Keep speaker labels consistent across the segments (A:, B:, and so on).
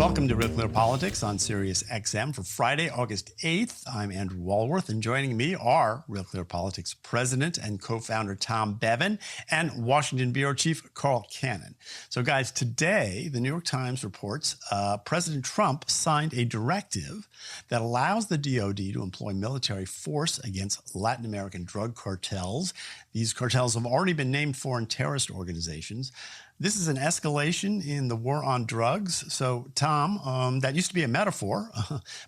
A: Welcome to Real Clear Politics on Sirius XM for Friday, August 8th. I'm Andrew Walworth, and joining me are Real Clear Politics President and co-founder Tom Bevan and Washington Bureau Chief Carl Cannon. So guys, today, the New York Times reports President Trump signed a directive that allows the DoD to employ military force against Latin American drug cartels. These cartels have already been named foreign terrorist organizations. This is an escalation in the war on drugs. So, Tom, that used to be a metaphor,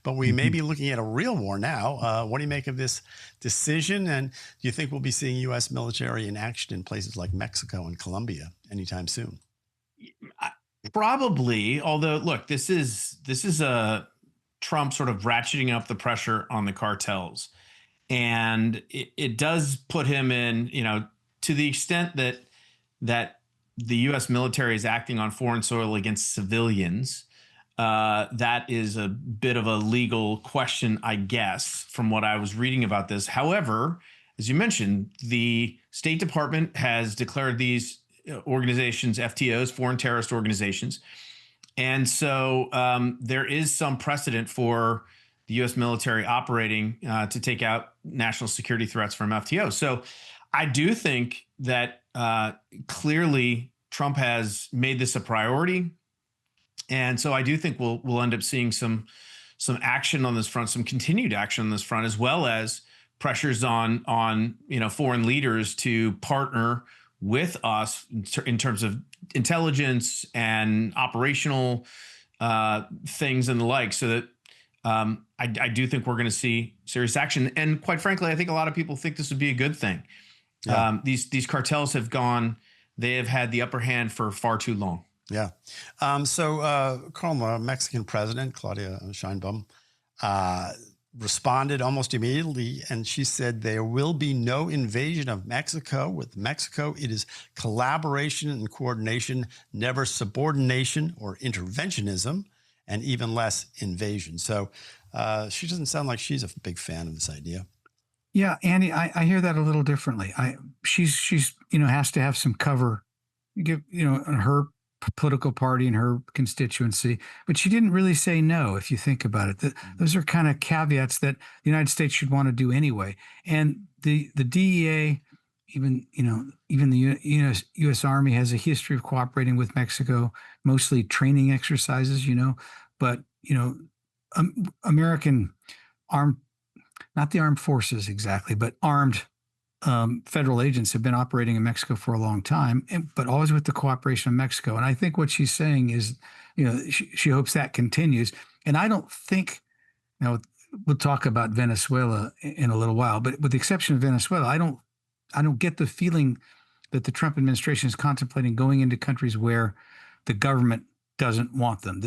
A: but we may be looking at a real war now. What do you make of this decision? And do you think we'll be seeing U.S. military in action in places like Mexico and Colombia anytime soon?
B: Probably, although, look, this is a Trump sort of ratcheting up the pressure on the cartels. And it does put him in, to the extent that the U.S. military is acting on foreign soil against civilians. That is a bit of a legal question, I guess, from what I was reading about this. However, as you mentioned, the State Department has declared these organizations FTOs, foreign terrorist organizations. And so there is some precedent for the U.S. military operating to take out national security threats from FTOs. So I do think that clearly Trump has made this a priority. And so I do think we'll end up seeing some action on this front, some continued action on this front, as well as pressures on foreign leaders to partner with us in terms of intelligence and operational things and the like, so that I do think we're going to see serious action. And quite frankly, I think a lot of people think this would be a good thing. Yeah. These cartels they have had the upper hand for far too long.
A: Yeah. Carl, Mexican President Claudia Sheinbaum responded almost immediately, and she said there will be no invasion of Mexico. With Mexico, it is collaboration and coordination, never subordination or interventionism, and even less invasion. So she doesn't sound like she's a big fan of this idea.
C: Yeah, Andy, I hear that a little differently. She's has to have some cover, in her political party and her constituency, but she didn't really say no. If you think about it, those are kind of caveats that the United States should want to do anyway. And the DEA, even the U.S. Army has a history of cooperating with Mexico, mostly training exercises, but American armed. Not the armed forces exactly, but armed federal agents have been operating in Mexico for a long time, but always with the cooperation of Mexico. And I think what she's saying is, she hopes that continues. And I don't think, we'll talk about Venezuela in a little while, but with the exception of Venezuela, I don't get the feeling that the Trump administration is contemplating going into countries where the government doesn't want them.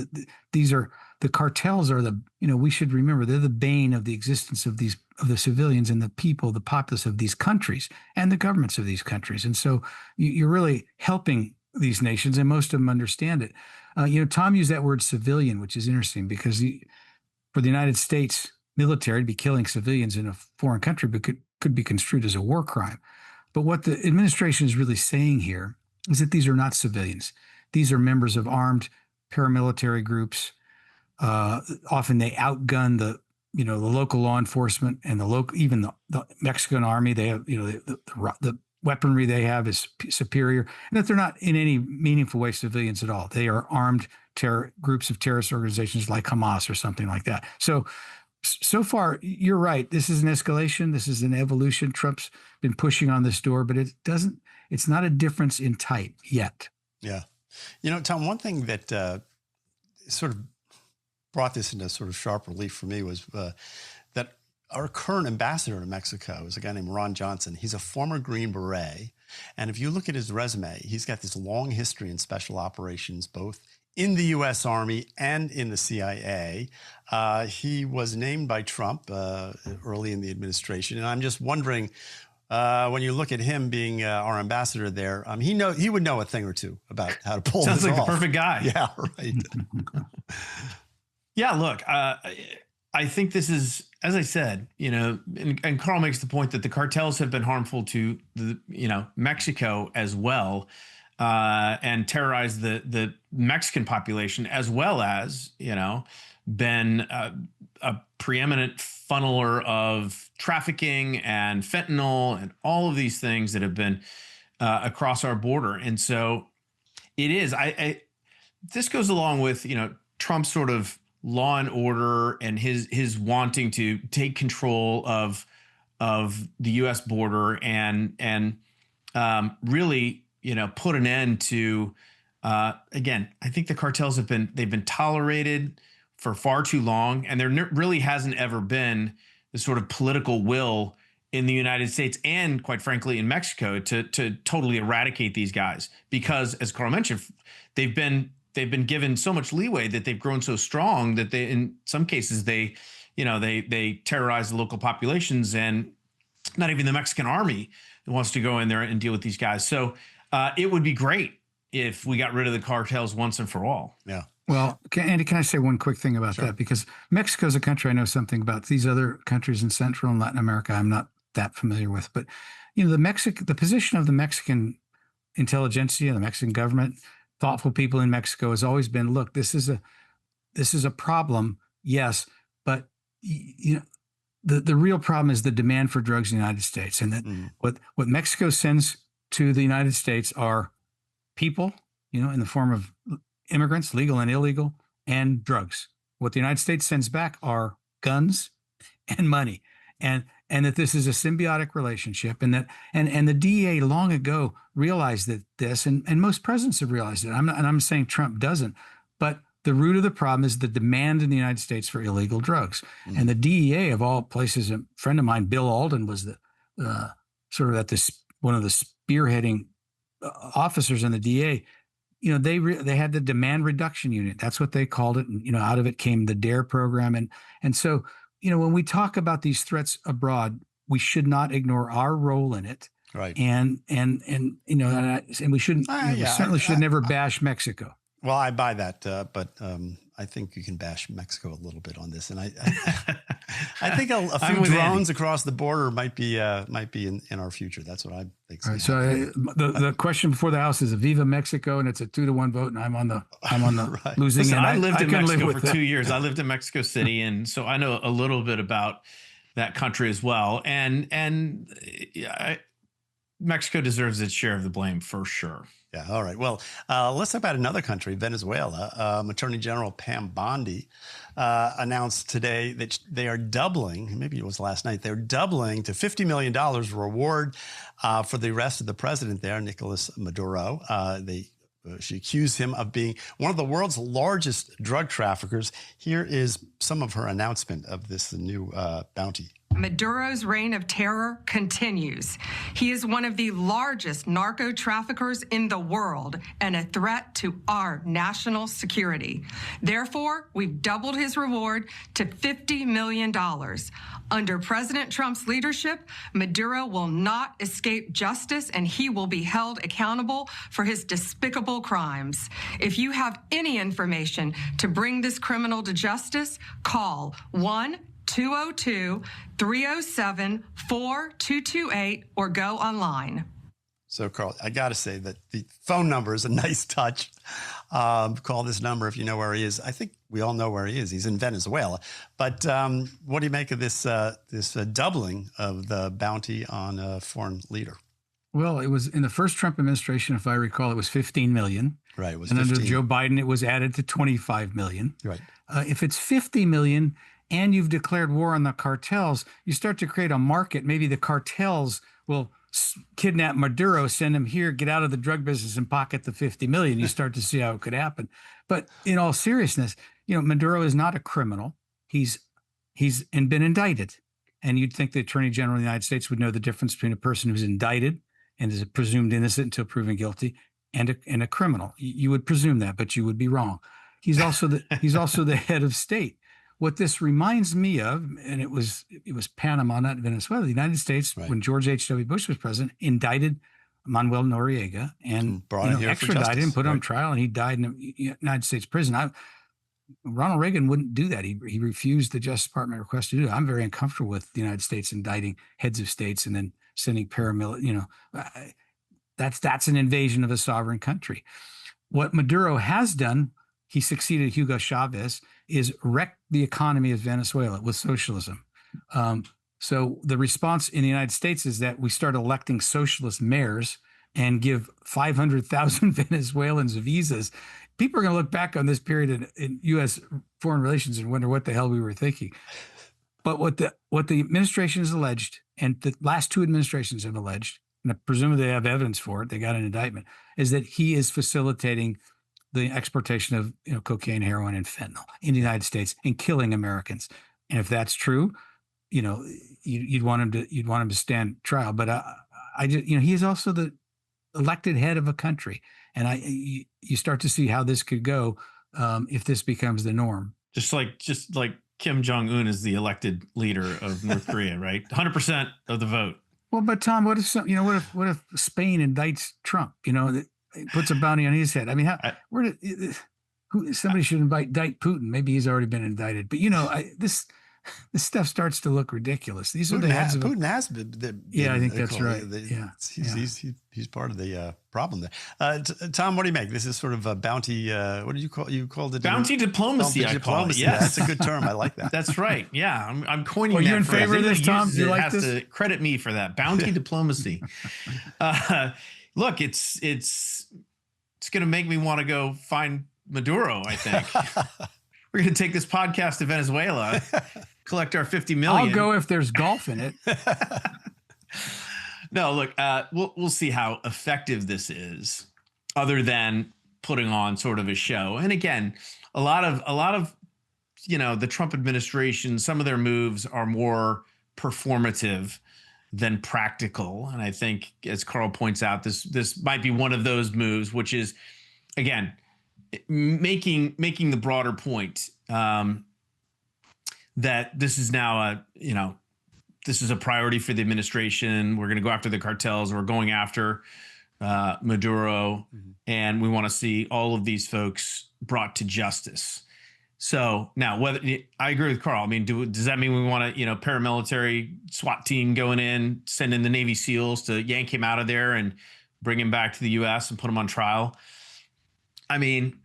C: The cartels are we should remember they're the bane of the existence of the civilians and the people, the populace of these countries and the governments of these countries. And so you're really helping these nations, and most of them understand it. Tom used that word civilian, which is interesting because for the United States military to be killing civilians in a foreign country could be construed as a war crime. But what the administration is really saying here is that these are not civilians. These are members of armed paramilitary groups. Often they outgun the local law enforcement and even the Mexican army. They have, the weaponry they have is superior, and that they're not in any meaningful way civilians at all. They are armed groups of terrorist organizations like Hamas or something like that. So far, you're right. This is an escalation. This is an evolution. Trump's been pushing on this door, but it's not a difference in type yet.
A: Yeah. Tom, one thing that sort of brought this into sort of sharp relief for me was that our current ambassador to Mexico is a guy named Ron Johnson. He's a former Green Beret. And if you look at his resume, he's got this long history in special operations, both in the U.S. Army and in the CIA. He was named by Trump early in the administration. And I'm just wondering, when you look at him being our ambassador there, he would know a thing or two about how to pull this off.
B: Sounds like the perfect guy.
A: Yeah, right.
B: Yeah, look, I think this is, as I said, and Carl makes the point that the cartels have been harmful to Mexico as well. and terrorized the Mexican population, as well as, been a preeminent funneler of trafficking and fentanyl and all of these things that have been across our border. And so it is. This goes along with Trump's sort of law and order and his wanting to take control of the U.S. border and really put an end to. Again, I think the cartels they've been tolerated for far too long, and there really hasn't ever been the sort of political will in the United States and, quite frankly, in Mexico to totally eradicate these guys, because, as Carl mentioned, they've been given so much leeway that they've grown so strong that in some cases they terrorize the local populations, and not even the Mexican army wants to go in there and deal with these guys. So it would be great if we got rid of the cartels once and for all.
A: Yeah.
C: Well, Andy, can I say one quick thing about that? Because Mexico is a country I know something about. These other countries in Central and Latin America, I'm not that familiar with. But the position of the Mexican intelligentsia, the Mexican government, thoughtful people in Mexico has always been: look, this is a problem, yes, but the real problem is the demand for drugs in the United States, and that what Mexico sends to the United States are people, in the form of immigrants, legal and illegal, and drugs. What the United States sends back are guns and money, and that this is a symbiotic relationship, and that and the DEA long ago realized this, and most presidents have realized it. I'm saying Trump doesn't, but the root of the problem is the demand in the United States for illegal drugs, and the DEA of all places. A friend of mine, Bill Alden, was the sort of one of the spearheading officers in the DEA. They had the demand reduction unit. That's what they called it. And, out of it came the DARE program. And so, when we talk about these threats abroad, we should not ignore our role in it.
A: Right.
C: And we shouldn't, we certainly should never bash Mexico.
A: Well, I buy that, but I think you can bash Mexico a little bit on this, and I think a few drones across the border might be in our future. That's what I think.
C: All right, so the question before the House is a Viva Mexico, and it's a 2-1 vote, and I'm on the
A: right.
C: losing
B: Listen,
C: end.
B: I lived in Mexico for 2 years. I lived in Mexico City, and so I know a little bit about that country as well. And Mexico deserves its share of the blame for sure.
A: Yeah. All right. Well, let's talk about another country, Venezuela. Attorney General Pam Bondi announced today that they are doubling, maybe it was last night, they're doubling to $50 million reward for the arrest of the president there, Nicolas Maduro. She accused him of being one of the world's largest drug traffickers. Here is some of her announcement of this new bounty.
D: Maduro's reign of terror continues. He is one of the largest narco traffickers in the world and a threat to our national security. Therefore, we've doubled his reward to $50 million. Under President Trump's leadership, Maduro will not escape justice, and he will be held accountable for his despicable crimes. If you have any information to bring this criminal to justice, call 1-202-307-4228 or go online.
A: So, Carl, I got to say that the phone number is a nice touch. Call this number if you know where he is. I think we all know where he is. He's in Venezuela. But what do you make of this doubling of the bounty on a foreign leader?
C: Well, it was in the first Trump administration, if I recall, it was 15 million.
A: Right, it was
C: and
A: 15.
C: Under Joe Biden, it was added to 25 million.
A: Right.
C: If it's 50 million and you've declared war on the cartels, you start to create a market. Maybe the cartels will kidnap Maduro, send him here, get out of the drug business and pocket the 50 million. You start to see how it could happen. But in all seriousness, Maduro is not a criminal. He's been indicted. And you'd think the Attorney General of the United States would know the difference between a person who's indicted and is presumed innocent until proven guilty and a criminal. You would presume that, but you would be wrong. He's also the head of state. What this reminds me of, and it was Panama, not Venezuela, the United States, right, when George H.W. Bush was president, indicted Manuel Noriega and extradited him, put him on trial, and he died in a United States prison. Ronald Reagan wouldn't do that. He refused the Justice Department request to do it. I'm very uncomfortable with the United States indicting heads of states and then sending paramilitary. that's an invasion of a sovereign country. What Maduro has done, he succeeded Hugo Chavez, is wreck the economy of Venezuela with socialism. So the response in the United States is that we start electing socialist mayors and give 500,000 Venezuelans visas. People are going to look back on this period in U.S. foreign relations and wonder what the hell we were thinking. But what the administration has alleged, and the last two administrations have alleged, and presumably they have evidence for it, they got an indictment, is that he is facilitating the exportation of cocaine, heroin, and fentanyl in the United States and killing Americans. And if that's true, you'd want him to stand trial. But he is also the elected head of a country, and you start to see how this could go if this becomes the norm. Just like Kim Jong-un is the elected leader of North Korea, right? 100% of the vote. Well, but Tom, what if Spain indicts Trump? Puts a bounty on his head. I mean, somebody should indict Putin. Maybe he's already been indicted. But this stuff starts to look ridiculous. These are the heads of Putin has been. Yeah, I think that's right.
A: He's part of the problem there. Tom, what do you make? This is sort of a bounty. What did you called it?
B: Bounty diplomacy. I call it.
A: Yeah, that's a good term. I like that.
B: That's right. Yeah, I'm coining.
C: Are you in favor of this, Tom?
B: Do you like this? Has to credit me for that. Bounty diplomacy. Look, it's going to make me want to go find Maduro, I think. We're going to take this podcast to Venezuela, collect our $50 million.
C: I'll go if there's golf in it.
B: No, look, we'll see how effective this is, other than putting on sort of a show. And again, a lot of the Trump administration, some of their moves are more performative than practical. And I think, as Carl points out, this might be one of those moves, which is, again, making the broader point that this is now this is a priority for the administration. We're going to go after the cartels. We're going after Maduro, and we want to see all of these folks brought to justice. So now, whether I agree with Carl, I mean, does that mean we want a paramilitary SWAT team going in, send in the Navy SEALs to yank him out of there and bring him back to the U.S. and put him on trial? I mean,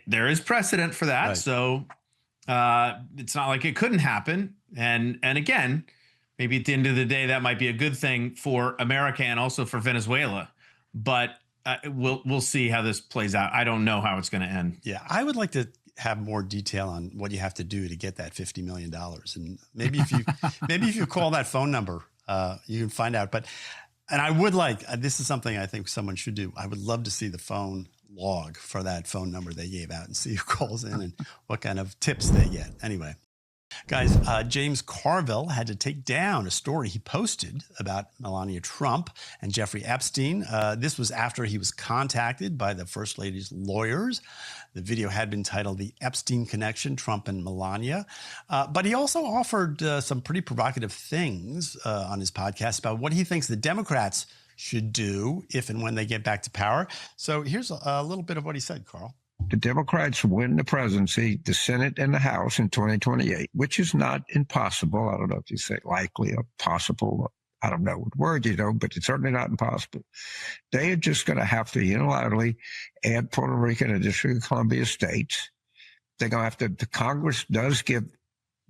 B: there is precedent for that, right. So it's not like it couldn't happen. And again, maybe at the end of the day, that might be a good thing for America and also for Venezuela. But we'll see how this plays out. I don't know how it's going to end.
A: Yeah, I would like to have more detail on what you have to do to get that $50 million. And maybe if you call that phone number, you can find out. And I would like, this is something I think someone should do. I would love to see the phone log for that phone number they gave out and see who calls in and what kind of tips they get. Anyway, guys, James Carville had to take down a story he posted about Melania Trump and Jeffrey Epstein. This was after he was contacted by the First Lady's lawyers. The video had been titled The Epstein Connection, Trump and Melania. But he also offered some pretty provocative things on his podcast about what he thinks the Democrats should do if and when they get back to power. So here's a little bit of what he said, Carl.
E: The Democrats win the presidency, the Senate, and the House in 2028, which is not impossible. I don't know if you say likely or possible. I don't know what word but it's certainly not impossible. They are just going to have to unilaterally add Puerto Rico and the District of Columbia states. They're going to have to,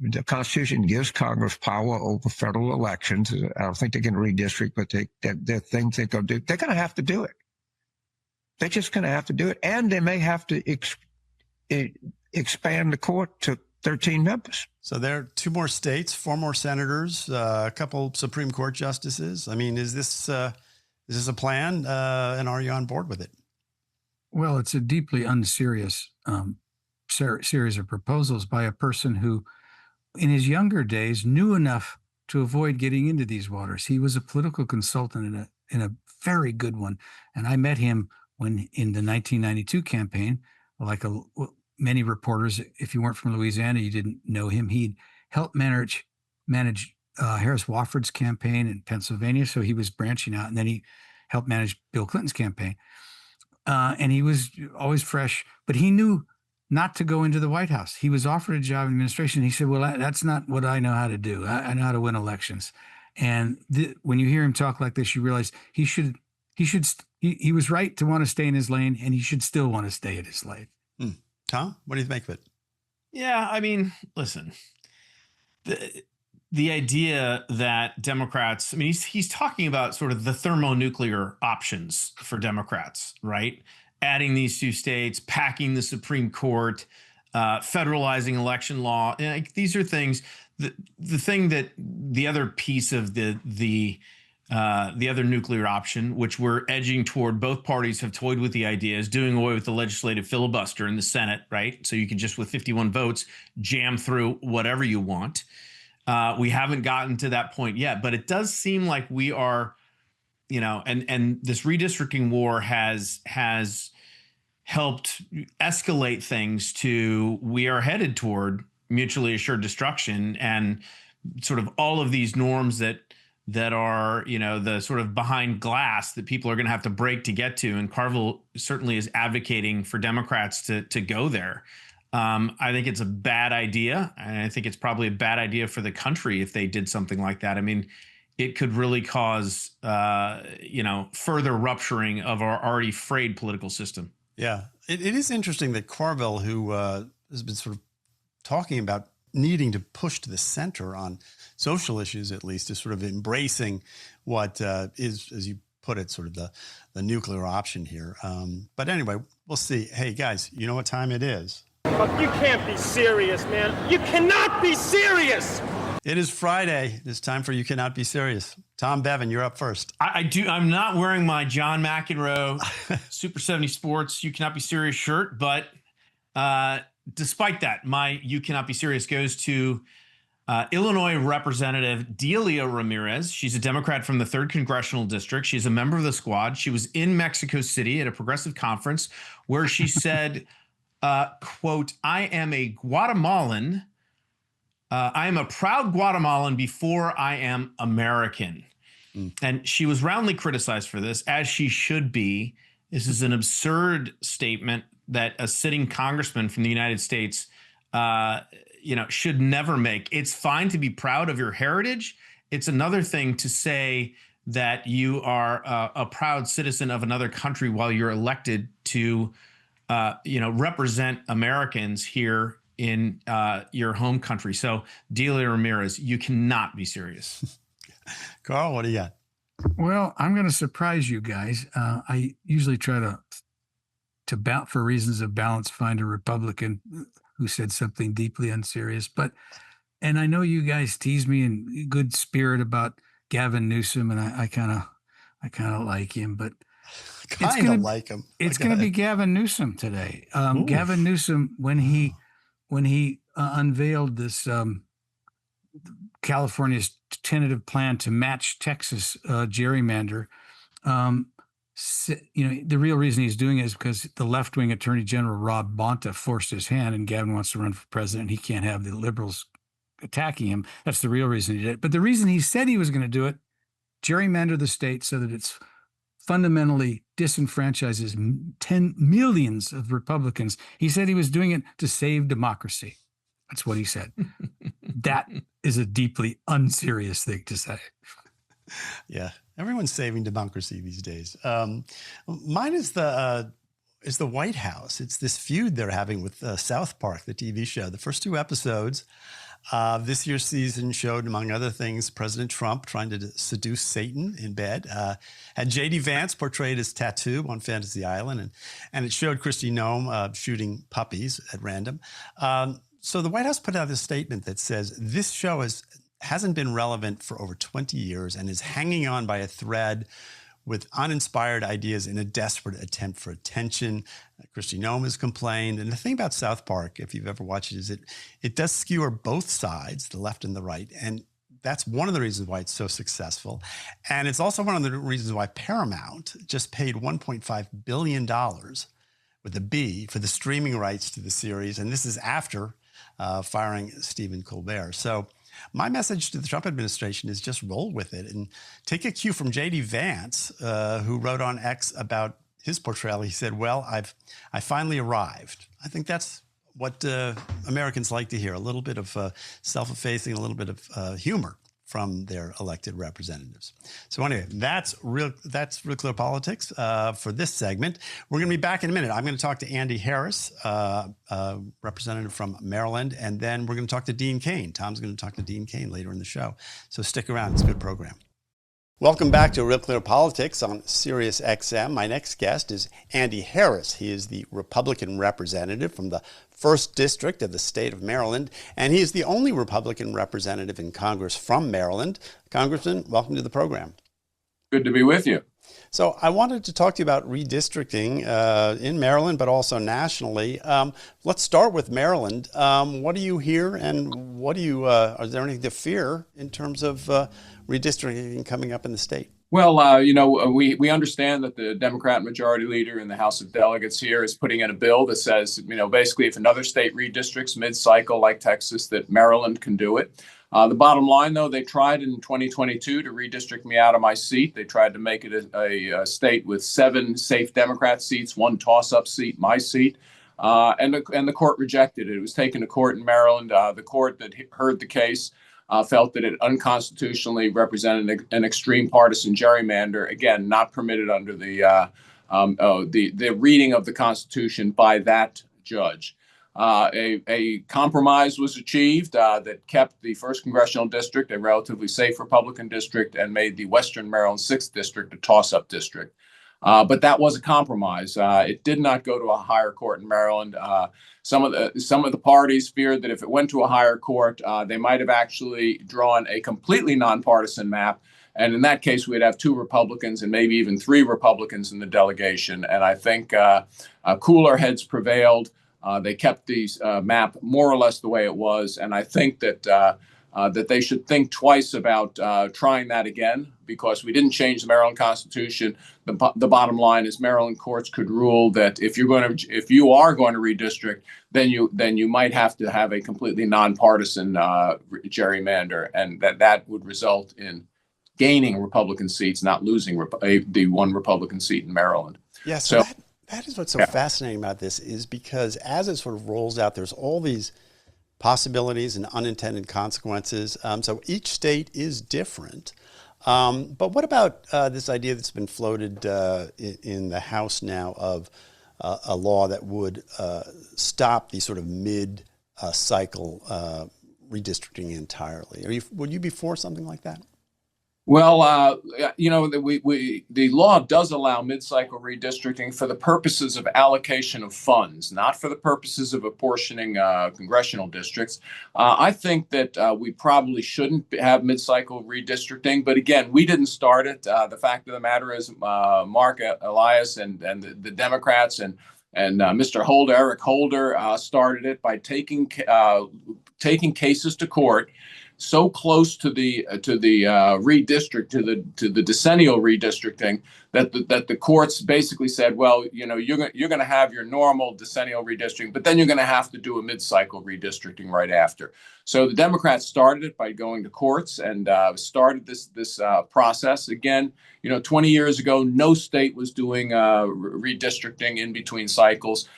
E: the Constitution gives Congress power over federal elections. I don't think they can redistrict, but there are things they can do. They're going to have to do it. They're just going to have to do it. And they may have to expand the court to 13 members.
A: So there are 2 more states, 4 more senators, a couple Supreme Court justices. I mean, is this a plan? And are you on board with it?
C: Well, it's a deeply unserious series of proposals by a person who, in his younger days, knew enough to avoid getting into these waters. He was a political consultant in a very good one. And I met him when in the 1992 campaign, like many reporters, if you weren't from Louisiana, you didn't know him. He'd helped manage Harris Wofford's campaign in Pennsylvania. So he was branching out, and then he helped manage Bill Clinton's campaign. And he was always fresh, but he knew not to go into the White House. He was offered a job in administration. He said, well, that's not what I know how to do. I know how to win elections. And when you hear him talk like this, you realize he should he was right to want to stay in his lane, and he should still want to stay in his lane.
A: Tom, what do you make of it?
B: Yeah, I mean, listen, the idea that Democrats, I mean, he's talking about sort of the thermonuclear options for Democrats, right? Adding these 2 states, packing the Supreme Court, federalizing election law. Like, these are things. The thing that the other piece of the other nuclear option, which we're edging toward, both parties have toyed with the idea, is doing away with the legislative filibuster in the Senate, right? So you can just, with 51 votes, jam through whatever you want. We haven't gotten to that point yet, but it does seem like we are, and this redistricting war has helped escalate things to, we are headed toward mutually assured destruction, and sort of all of these norms that are, the sort of behind glass that people are going to have to break to get to. And Carville certainly is advocating for Democrats to go there. I think it's a bad idea. And I think it's probably a bad idea for the country if they did something like that. I mean, it could really cause, further rupturing of our already frayed political system.
A: Yeah, it is interesting that Carville, who has been sort of talking about needing to push to the center on social issues, at least, is sort of embracing what is, as you put it, sort of the nuclear option here. But anyway, we'll see. Hey, guys, you know what time it is?
F: You can't be serious, man. You cannot be serious.
A: It is Friday. It's time for You Cannot Be Serious. Tom Bevan, you're up first.
B: I do. I'm not wearing my John McEnroe Super 70 Sports You Cannot Be Serious shirt, but despite that, my You Cannot Be Serious goes to Illinois Representative Delia Ramirez. She's a Democrat from the 3rd Congressional District. She's a member of the squad. She was in Mexico City at a progressive conference where she said, quote, "I am a Guatemalan. I am a proud Guatemalan before I am American." And she was roundly criticized for this, as she should be. This is an absurd statement that a sitting congressman from the United States, should never make. It's fine to be proud of your heritage. It's another thing to say that you are a proud citizen of another country while you're elected to, represent Americans here in your home country. So, Delia Ramirez, you cannot be serious.
A: Carl, what do you got?
C: Well, I'm going to surprise you guys. I usually try to for reasons of balance, find a Republican who said something deeply unserious. And I know you guys tease me in good spirit about Gavin Newsom, and I kind of like him, but
A: Kind of like him.
C: It's going to be Gavin Newsom today. Gavin Newsom, when he unveiled this California's tentative plan to match Texas gerrymander, the real reason he's doing it is because the left-wing Attorney General Rob Bonta forced his hand, and Gavin wants to run for president. He can't have the liberals attacking him. That's the real reason he did it. But the reason he said he was going to do it, gerrymander the state so that it's fundamentally disenfranchises millions of Republicans. He said he was doing it to save democracy. That's what he said. That is a deeply unserious thing to say.
A: Yeah, everyone's saving democracy these days. Mine is the White House. It's this feud they're having with South Park, the TV show. The first 2 episodes this year's season showed, among other things, President Trump trying to seduce Satan in bed. Had J.D. Vance portrayed as Tattoo on Fantasy Island, and it showed Kristi Noem shooting puppies at random. So the White House put out a statement that says this show hasn't been relevant for over 20 years and is hanging on by a thread with uninspired ideas in a desperate attempt for attention. Kristi Noem has complained. And the thing about South Park, if you've ever watched it, is it does skewer both sides, the left and the right. And that's one of the reasons why it's so successful. And it's also one of the reasons why Paramount just paid $1.5 billion with a B for the streaming rights to the series. And this is after firing Stephen Colbert. So my message to the Trump administration is just roll with it and take a cue from J.D. Vance, who wrote on X about his portrayal. He said, well, I finally arrived. I think that's what Americans like to hear, a little bit of self-effacing, a little bit of humor from their elected representatives. So anyway, that's Real Clear Politics for this segment. We're going to be back in a minute. I'm going to talk to Andy Harris, representative from Maryland, and then we're going to talk to Dean Cain. Tom's going to talk to Dean Cain later in the show. So stick around. It's a good program. Welcome back to Real Clear Politics on Sirius XM. My next guest is Andy Harris. He is the Republican representative from the 1st District of the state of Maryland, and he is the only Republican representative in Congress from Maryland. Congressman, welcome to the program.
G: Good to be with you.
A: So I wanted to talk to you about redistricting in Maryland, but also nationally. Let's start with Maryland. What do you hear, and what do you, is there anything to fear in terms of redistricting coming up in the state?
G: Well, we understand that the Democrat majority leader in the House of Delegates here is putting in a bill that says, basically if another state redistricts mid-cycle like Texas, that Maryland can do it. The bottom line, though, they tried in 2022 to redistrict me out of my seat. They tried to make it a state with 7 safe Democrat seats, 1 toss-up seat, my seat. And the court rejected it. It was taken to court in Maryland. The court that heard the case felt that it unconstitutionally represented an extreme partisan gerrymander, again, not permitted under the reading of the Constitution by that judge. A compromise was achieved that kept the 1st Congressional District a relatively safe Republican district and made the Western Maryland 6th District a toss-up district. But that was a compromise. It did not go to a higher court in Maryland. Some of the parties feared that if it went to a higher court, they might have actually drawn a completely nonpartisan map. And in that case, we'd have 2 Republicans and maybe even 3 Republicans in the delegation. And I think cooler heads prevailed. They kept the map more or less the way it was. And I think that that they should think twice about trying that again, because we didn't change the Maryland Constitution. The bottom line is Maryland courts could rule that if you are going to redistrict, then you might have to have a completely nonpartisan gerrymander, and that would result in gaining Republican seats, not losing the 1 Republican seat in Maryland.
A: Yeah, so that is what's so fascinating about this, is because as it sort of rolls out, there's all these possibilities and unintended consequences. So each state is different. But what about this idea that's been floated in the House now of a law that would stop the sort of mid-cycle redistricting entirely? Would you be for something like that?
G: Well, the law does allow mid-cycle redistricting for the purposes of allocation of funds, not for the purposes of apportioning congressional districts. I think that we probably shouldn't have mid-cycle redistricting, but again, we didn't start it. The fact of the matter is, Mark Elias and the Democrats and Mr. Holder, Eric Holder, started it by taking cases to court so close to the redistrict, to the decennial redistricting, that the courts basically said, well, you're going to have your normal decennial redistricting, but then you're going to have to do a mid-cycle redistricting right after. So the Democrats started it by going to courts and started this process. Again, 20 years ago, no state was doing redistricting in between cycles.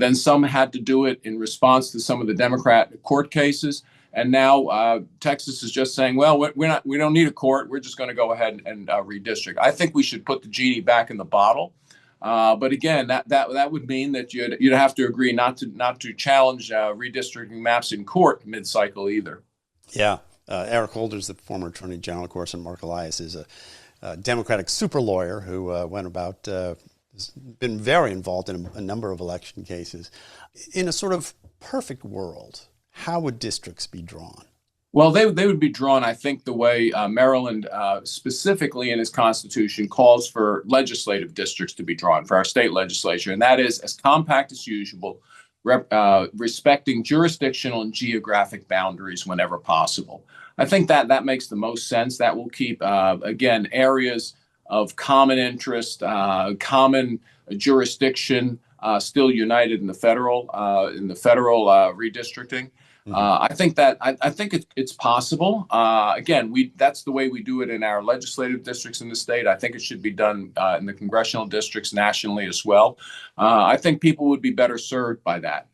G: Then some had to do it in response to some of the Democrat court cases. And now Texas is just saying, well, we don't need a court. We're just going to go ahead and redistrict. I think we should put the genie back in the bottle. But again, that would mean that you'd have to agree not to challenge redistricting maps in court mid-cycle either. Yeah,
A: Eric Holder is the former Attorney General, of course, and Mark Elias is a Democratic super lawyer who went about, has been very involved in a number of election cases. In a sort of perfect world, how would districts be drawn?
G: Well, they would be drawn, I think, the way Maryland, specifically in its constitution, calls for legislative districts to be drawn for our state legislature. And that is as compact as usual, respecting jurisdictional and geographic boundaries whenever possible. I think that makes the most sense. That will keep, again, areas of common interest, common jurisdiction, still united in the federal redistricting. I think it's possible. Again, that's the way we do it in our legislative districts in the state. I think it should be done in the congressional districts nationally as well. I think people would be better served by that.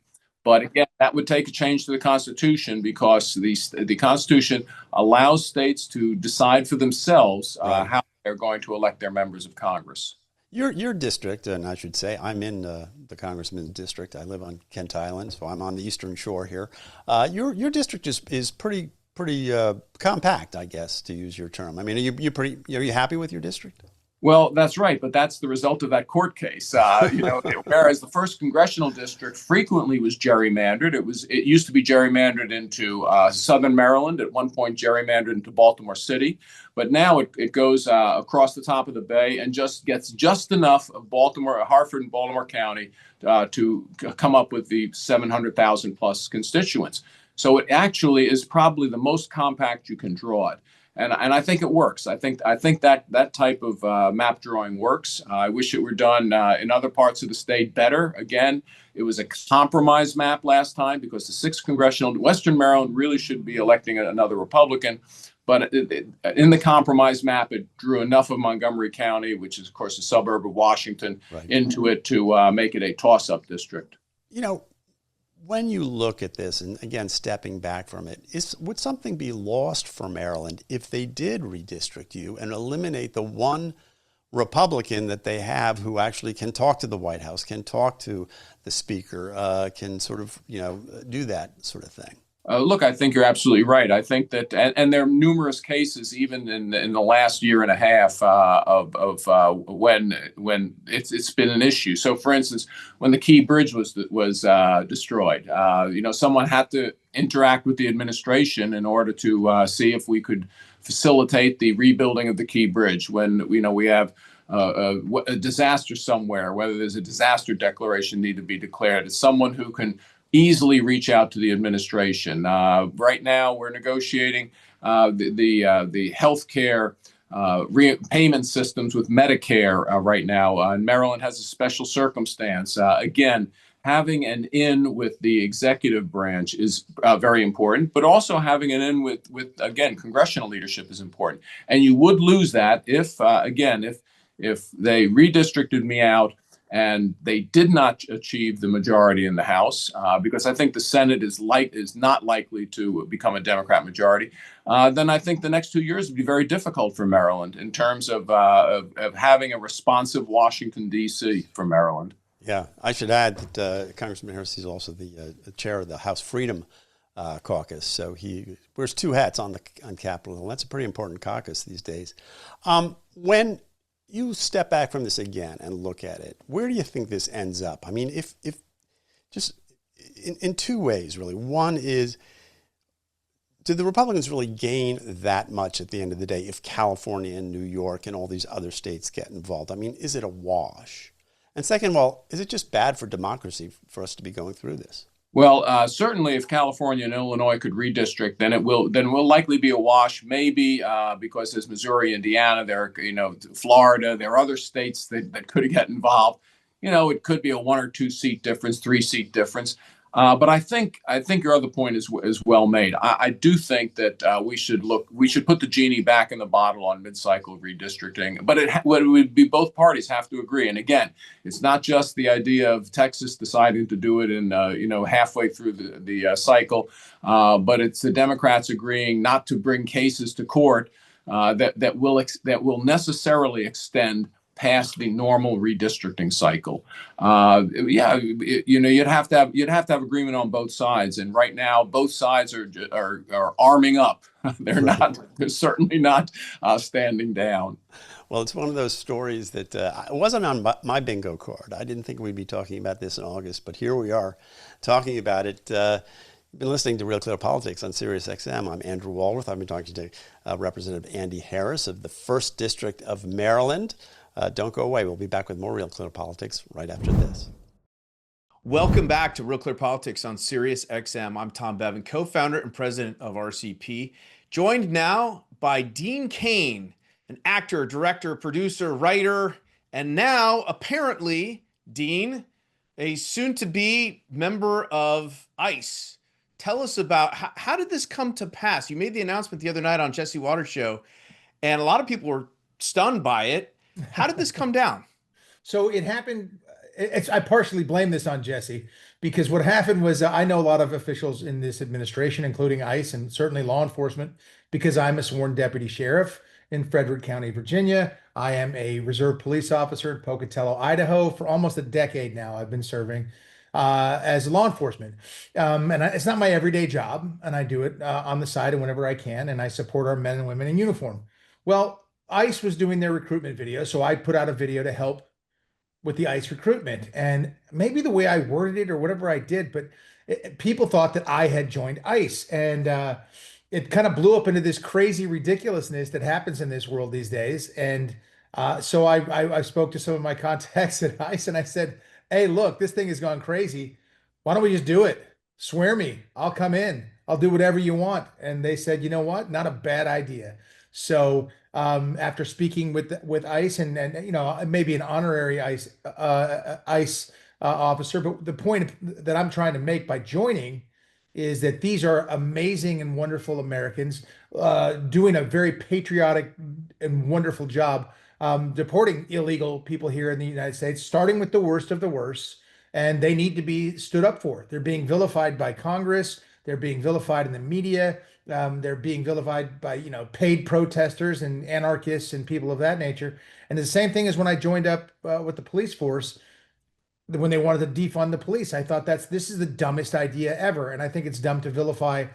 G: But again, That would take a change to the Constitution, because the Constitution allows states to decide for themselves how they're going to elect their members of Congress.
A: Your district, and I should say, I'm in the congressman's district. I live on Kent Island, so I'm on the eastern shore here. Your district is pretty compact, I guess, to use your term. I mean, are you happy with your district?
G: Well, that's right, but that's the result of that court case. Whereas the first congressional district frequently was gerrymandered. It used to be gerrymandered into Southern Maryland, at one point gerrymandered into Baltimore City, but now it goes across the top of the bay and just gets just enough of Hartford and Baltimore County to come up with the 700,000 plus constituents. So it actually is probably the most compact you can draw it. And I think it works. I think that type of map drawing works. I wish it were done in other parts of the state better. Again, it was a compromise map last time, because the 6th congressional, Western Maryland really should be electing another Republican. But in the compromise map, it drew enough of Montgomery County, which is, of course, a suburb of Washington, into it to make it a toss-up district.
A: When you look at this, and again, stepping back from it, would something be lost for Maryland if they did redistrict you and eliminate the one Republican that they have who actually can talk to the White House, can talk to the Speaker, can sort of, do that sort of thing?
G: Look, I think you're absolutely right. I think that, and there are numerous cases, even in the last year and a half, of when it's been an issue. So, for instance, when the Key Bridge was destroyed, someone had to interact with the administration in order to see if we could facilitate the rebuilding of the Key Bridge. When we have a disaster somewhere, whether there's a disaster declaration need to be declared, it's someone who can easily reach out to the administration. Right now, we're negotiating the health care payment systems with Medicare right now. And Maryland has a special circumstance. Again, having an in with the executive branch is very important, but also having an in with again, congressional leadership is important. And you would lose that if they redistricted me out and they did not achieve the majority in the House, because I think the Senate is not likely to become a Democrat majority, then I think the next 2 years would be very difficult for Maryland in terms of having a responsive Washington, D.C. for Maryland.
A: Yeah, I should add that Congressman Harris is also the chair of the House Freedom Caucus, so he wears two hats on Capitol Hill. That's a pretty important caucus these days. When you step back from this again and look at it, where do you think this ends up? I mean, if just in two ways, really. One is, did the Republicans really gain that much at the end of the day if California and New York and all these other states get involved? I mean, is it a wash? And second of all, is it just bad for democracy for us to be going through this?
G: Well, certainly, if California and Illinois could redistrict, then it will likely be a wash. Maybe because there's Missouri, Indiana, there are Florida, there are other states that could get involved. It could be a 1 or 2 seat difference, 3 seat difference. But I think your other point is well made. I do think that we should put the genie back in the bottle on mid-cycle redistricting. But it would be both parties have to agree. And again, it's not just the idea of Texas deciding to do it in halfway through the cycle, but it's the Democrats agreeing not to bring cases to court that will necessarily extend past the normal redistricting cycle. You'd have to have agreement on both sides, and right now both sides are arming up. They're certainly not standing down.
A: Well, it's one of those stories that it wasn't on my bingo card. I didn't think we'd be talking about this in August, but here we are talking about it. You've been listening to Real Clear Politics on Sirius XM. I'm Andrew Walworth. I've been talking to Representative Andy Harris of the 1st District of Maryland. Don't go away. We'll be back with more Real Clear Politics right after this.
B: Welcome back to Real Clear Politics on Sirius XM. I'm Tom Bevan, co-founder and president of RCP, joined now by Dean Cain, an actor, director, producer, writer, and now apparently, Dean, a soon-to-be member of ICE. Tell us about how did this come to pass? You made the announcement the other night on Jesse Waters' show, and a lot of people were stunned by it. How did this come down?
H: So it happened I partially blame this on Jesse because what happened was I know a lot of officials in this administration, including ICE and certainly law enforcement, because I'm a sworn deputy sheriff in Frederick County, Virginia. I am a reserve police officer in Pocatello, Idaho. For almost a decade now, I've been serving as law enforcement. It's not my everyday job, and I do it on the side and whenever I can, and I support our men and women in uniform. Well, ICE was doing their recruitment video, so I put out a video to help with the ICE recruitment. And maybe the way I worded it or whatever I did, but people thought that I had joined ICE. And it kind of blew up into this crazy ridiculousness that happens in this world these days. And so I spoke to some of my contacts at ICE and I said, hey, look, this thing has gone crazy. Why don't we just do it? Swear me. I'll come in. I'll do whatever you want. And they said, you know what? Not a bad idea. So after speaking with ICE and maybe an honorary ICE officer, but the point that I'm trying to make by joining is that these are amazing and wonderful Americans doing a very patriotic and wonderful job deporting illegal people here in the United States, starting with the worst of the worst, and they need to be stood up for. They're being vilified by Congress. They're being vilified in the media. They're being vilified by, paid protesters and anarchists and people of that nature. And the same thing as when I joined up with the police force, when they wanted to defund the police. I thought this is the dumbest idea ever. And I think it's dumb to vilify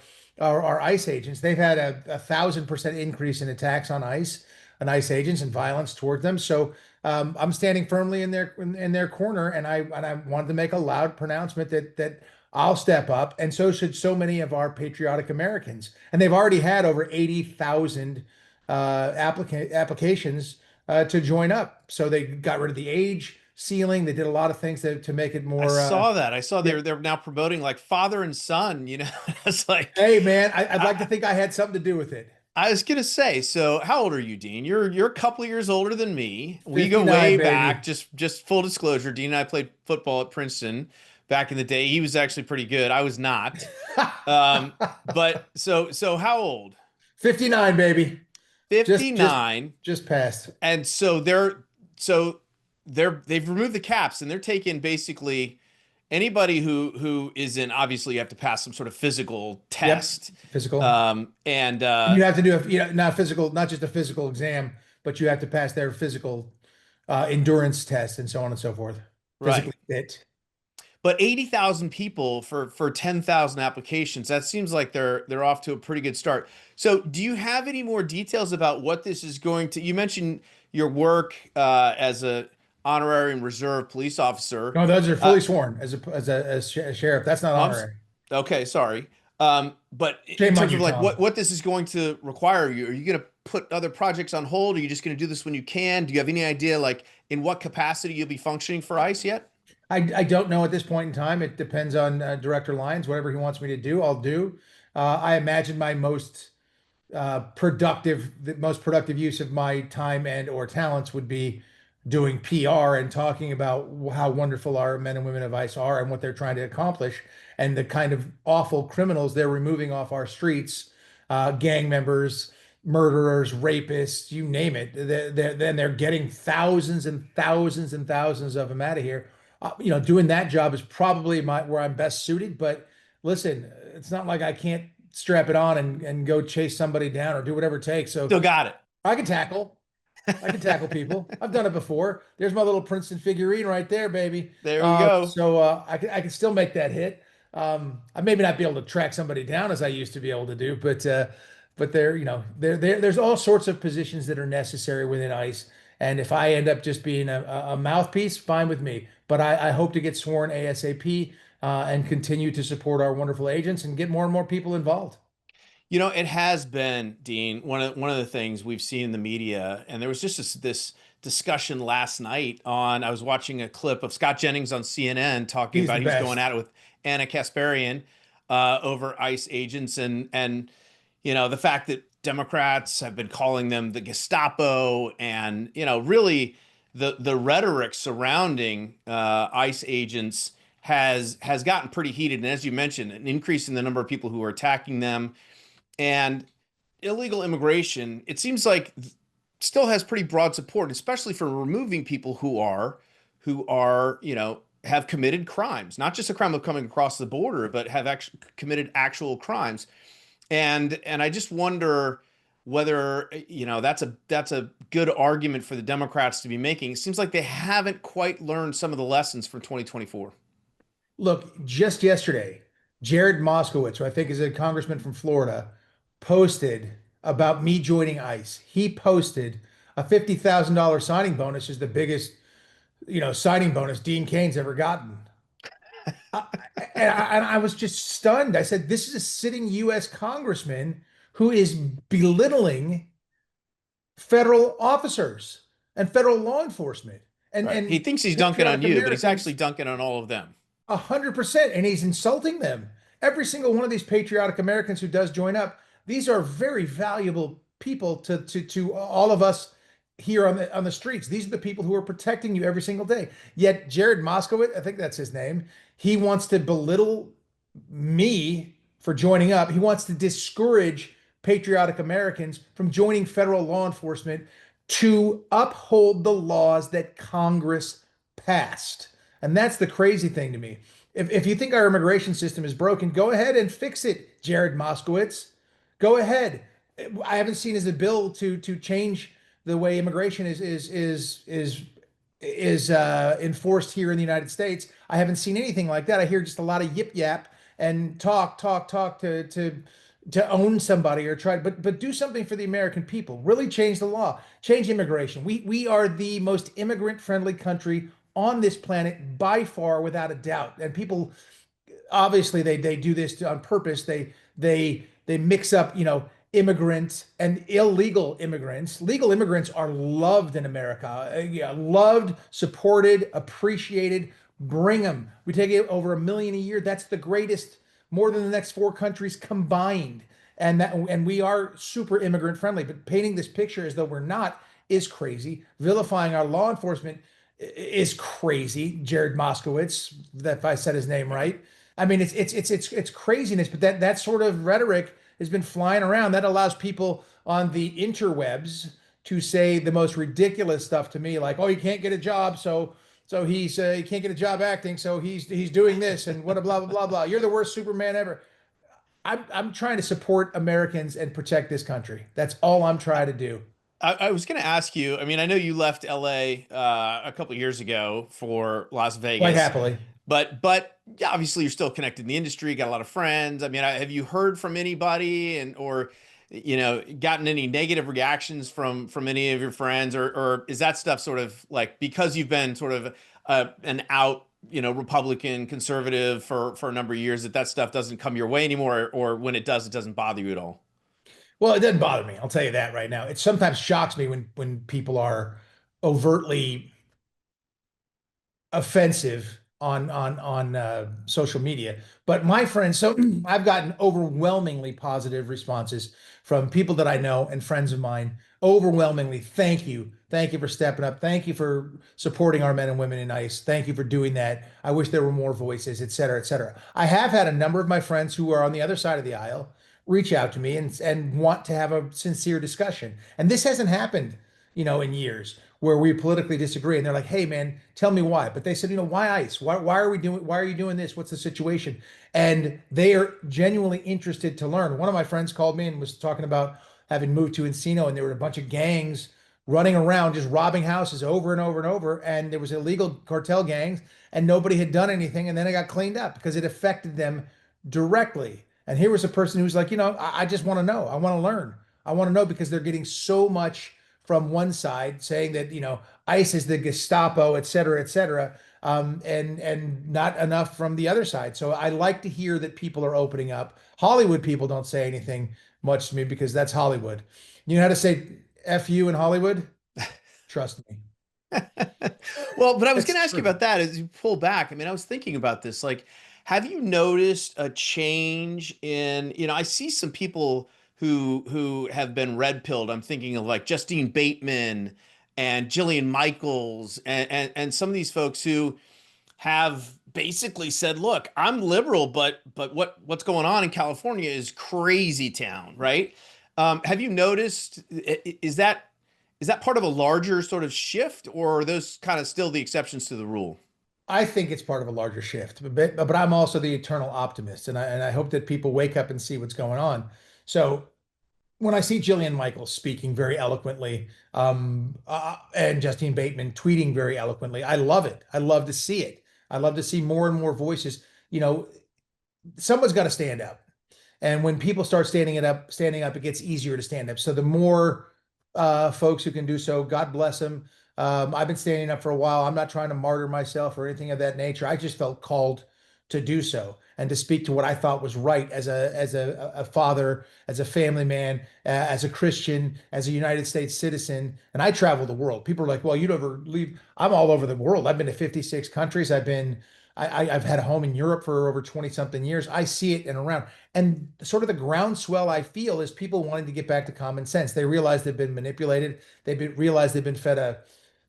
H: our ICE agents. They've had a 1,000% increase in attacks on ICE and ICE agents and violence toward them. So I'm standing firmly in their corner. And I wanted to make a loud pronouncement that I'll step up, and so should so many of our patriotic Americans. And they've already had over 80,000 applications to join up. So they got rid of the age ceiling. They did a lot of things to make it more.
B: I saw that. I saw they're now promoting like father and son. It's like,
H: hey man, I'd like to think I had something to do with it.
B: I was gonna say, so how old are you, Dean? You're a couple of years older than me. We go
H: 59,
B: way
H: baby.
B: back. Just full disclosure, Dean and I played football at Princeton back in the day. He was actually pretty good. I was not. But so how old?
H: 59, baby.
B: 59.
H: Just passed.
B: And so they've removed the caps and they're taking basically anybody who is in, obviously you have to pass some sort of physical test.
H: Yep. Physical.
B: And
H: you have to do not physical, not just a physical exam, but you have to pass their physical endurance test and so on and so forth. Physically fit.
B: But 80,000 people for 10,000 applications, that seems like they're off to a pretty good start. So do you have any more details about what this is going to, you mentioned your work as a honorary and reserve police officer.
H: No, those are fully sworn as a sheriff. That's not honorary.
B: Okay, sorry. But in terms of like what this is going to require you, are you going to put other projects on hold? Are you just going to do this when you can? Do you have any idea like in what capacity you'll be functioning for ICE yet?
H: I don't know at this point in time. It depends on Director Lyons. Whatever he wants me to do, I'll do. I imagine my most productive use of my time and or talents would be doing PR and talking about how wonderful our men and women of ICE are and what they're trying to accomplish and the kind of awful criminals they're removing off our streets, gang members, murderers, rapists, you name it. Then they're getting thousands and thousands and thousands of them out of here. Doing that job is probably where I'm best suited. But listen, it's not like I can't strap it on and go chase somebody down or do whatever it takes. So
B: still got it.
H: I can tackle people. I've done it before. There's my little Princeton figurine right there, baby.
B: There you go.
H: So I can still make that hit. I maybe not be able to track somebody down as I used to be able to do, but there's all sorts of positions that are necessary within ICE. And if I end up just being a mouthpiece, fine with me. But I hope to get sworn ASAP and continue to support our wonderful agents and get more and more people involved.
B: It has been, Dean, one of the things we've seen in the media, and there was just this discussion last night I was watching a clip of Scott Jennings on CNN talking about he was going at it with Anna Kasparian over ICE agents and the fact that Democrats have been calling them the Gestapo and, really the rhetoric surrounding ICE agents has gotten pretty heated. And as you mentioned, an increase in the number of people who are attacking them and illegal immigration, it seems like still has pretty broad support, especially for removing people who who are, have committed crimes, not just a crime of coming across the border, but have actually committed actual crimes. And I just wonder whether, that's a good argument for the Democrats to be making. It seems like they haven't quite learned some of the lessons from 2024.
H: Look, just yesterday, Jared Moskowitz, who I think is a congressman from Florida, posted about me joining ICE. He posted a $50,000 signing bonus is the biggest, signing bonus Dean Cain's ever gotten. And I was just stunned. I said, this is a sitting U.S. congressman who is belittling federal officers and federal law enforcement. And
B: he thinks he's dunking on you, but he's
H: Americans,
B: actually dunking on all of them.
H: 100%. And he's insulting them. Every single one of these patriotic Americans who does join up, these are very valuable people to all of us here on the streets. These are the people who are protecting you every single day. Yet Jared Moskowitz, I think that's his name, he wants to belittle me for joining up. He wants to discourage patriotic Americans from joining federal law enforcement to uphold the laws that Congress passed. And that's the crazy thing to me. If you think our immigration system is broken, go ahead and fix it, Jared Moskowitz. Go ahead. I haven't seen as a bill to change the way immigration is enforced here in the United States. I haven't seen anything like that. I hear just a lot of yip yap and talk to own somebody or try, but do something for the American people. Really change the law, change immigration. We are the most immigrant friendly country on this planet by far, without a doubt. And people, obviously, they do this on purpose. They mix up, immigrants and illegal immigrants. Legal immigrants are loved in America. Loved, supported, appreciated. Bring them. We take it over 1 million a year. That's the greatest, more than the next 4 countries combined. And we are super immigrant friendly. But painting this picture as though we're not is crazy. Vilifying our law enforcement is crazy. Jared Moskowitz, if I said his name right. I mean, it's craziness. But that sort of rhetoric has been flying around. That allows people on the interwebs to say the most ridiculous stuff to me, like, "Oh, he can't get a job, so he can't get a job acting, so he's doing this and what a blah blah blah blah. You're the worst Superman ever." I'm trying to support Americans and protect this country. That's all I'm trying to do.
B: I was going to ask you. I mean, I know you left LA a couple of years ago for Las Vegas.
H: Quite happily.
B: But yeah, obviously you're still connected in the industry, got a lot of friends. I mean, have you heard from anybody or gotten any negative reactions from any of your friends, or is that stuff sort of like, because you've been sort of an out, Republican conservative for a number of years, that stuff doesn't come your way anymore, or when it does, it doesn't bother you at all?
H: Well, it doesn't bother me. I'll tell you that right now. It sometimes shocks me when people are overtly offensive on social media. But my friends, so I've gotten overwhelmingly positive responses from people that I know and friends of mine. Overwhelmingly, thank you for stepping up. Thank you for supporting our men and women in ICE. Thank you for doing that. I wish there were more voices, et cetera, et cetera. I have had a number of my friends who are on the other side of the aisle reach out to me and want to have a sincere discussion. And this hasn't happened, in years, where we politically disagree. And they're like, "Hey man, tell me why." But they said, "Why ICE? Why are you doing this? What's the situation?" And they are genuinely interested to learn. One of my friends called me and was talking about having moved to Encino, and there were a bunch of gangs running around just robbing houses over and over and over. And there was illegal cartel gangs and nobody had done anything. And then it got cleaned up because it affected them directly. And here was a person who's like, I just want to know. I want to learn. I want to know, because they're getting so much from one side saying that, ICE is the Gestapo, et cetera, and not enough from the other side. So I like to hear that people are opening up. Hollywood people don't say anything much to me because that's Hollywood. You know how to say F you in Hollywood? Trust me.
B: Well, but I was going to ask you about that as you pull back. I mean, I was thinking about this, like, have you noticed a change in, I see some people who have been red pilled. I'm thinking of like Justine Bateman and Jillian Michaels and some of these folks who have basically said, "Look, I'm liberal, but what's going on in California is crazy town," right? Have you noticed, is that
I: is that part of a larger sort of shift, or are those kind of still the exceptions to the rule?
H: I think it's part of a larger shift, but I'm also the eternal optimist, and I hope that people wake up and see what's going on. So when I see Jillian Michaels speaking very eloquently, and Justine Bateman tweeting very eloquently, I love it. I love to see it. I love to see more and more voices. You know, someone's got to stand up. And when people start standing up, it gets easier to stand up. So the more folks who can do so, God bless them. I've been standing up for a while. I'm not trying to martyr myself or anything of that nature. I just felt called to do so and to speak to what I thought was right as a father, as a family man, as a Christian, as a United States citizen. And I travel the world. People are like, "Well, you never leave." I'm all over the world. I've been to 56 countries. I've had a home in Europe for over 20 something years. I see it and around. And sort of the groundswell I feel is people wanting to get back to common sense. They realize they've been manipulated. Realized they've been fed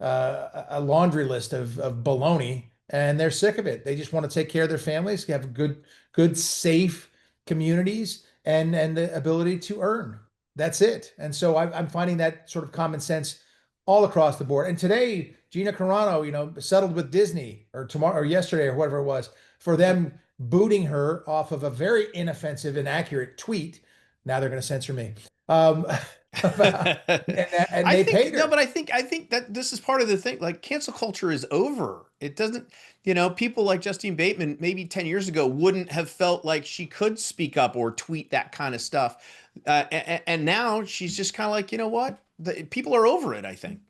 H: a laundry list of baloney, and they're sick of it. They just want to take care of their families, have good, safe communities, and the ability to earn. That's it. And so I'm finding that sort of common sense all across the board. And today, Gina Carano, settled with Disney, or tomorrow or yesterday or whatever it was, for them booting her off of a very inoffensive, inaccurate tweet. Now they're going to censor me. And they paid her.
I: No, but I think that this is part of the thing. Like, cancel culture is over. It doesn't, people like Justine Bateman maybe 10 years ago wouldn't have felt like she could speak up or tweet that kind of stuff. And now she's just kind of like, you know what? People are over it, I think.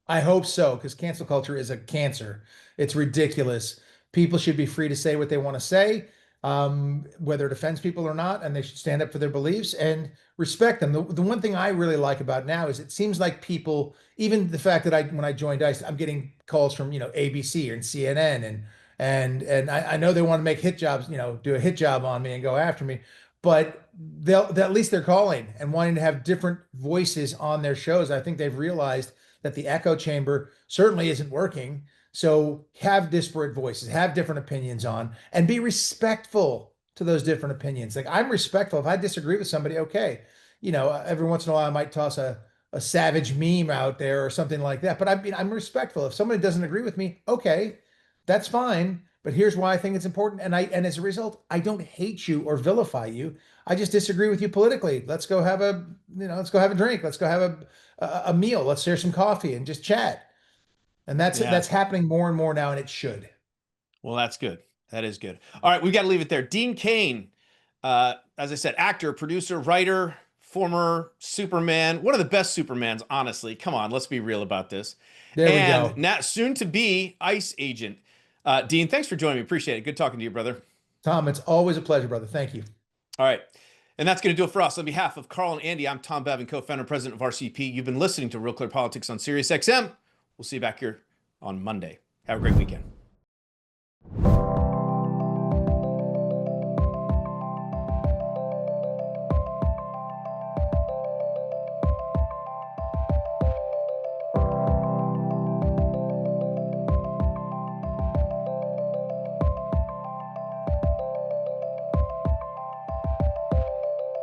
H: I hope so, because cancel culture is a cancer. It's ridiculous. People should be free to say what they want to say, whether it offends people or not, and they should stand up for their beliefs and respect them. The one thing I really like about now is it seems like people, even the fact that when I joined ICE, I'm getting calls from ABC and CNN, and I know they want to make hit jobs, do a hit job on me and go after me, but at least they're calling and wanting to have different voices on their shows. I think they've realized that the echo chamber certainly isn't working. So have disparate voices, have different opinions on, and be respectful to those different opinions. Like, I'm respectful. If I disagree with somebody, okay. Every once in a while I might toss a savage meme out there or something like that. But I'm respectful. If somebody doesn't agree with me, okay, that's fine. But here's why I think it's important. And as a result, I don't hate you or vilify you. I just disagree with you politically. Let's go have a drink. Let's go have a meal. Let's share some coffee and just chat. And that's happening more and more now, and it should.
I: Well, that's good. That is good. All right, we've got to leave it there. Dean Cain, as I said, actor, producer, writer, former Superman, one of the best Supermans, honestly. Come on, let's be real about this.
H: There we go.
I: And now soon to be ICE agent. Dean, thanks for joining me. Appreciate it. Good talking to you, brother.
H: Tom, it's always a pleasure, brother. Thank you.
I: All right. And that's going to do it for us. On behalf of Carl and Andy, I'm Tom Bevan, co-founder and president of RCP. You've been listening to Real Clear Politics on SiriusXM. We'll see you back here on Monday. Have a great weekend.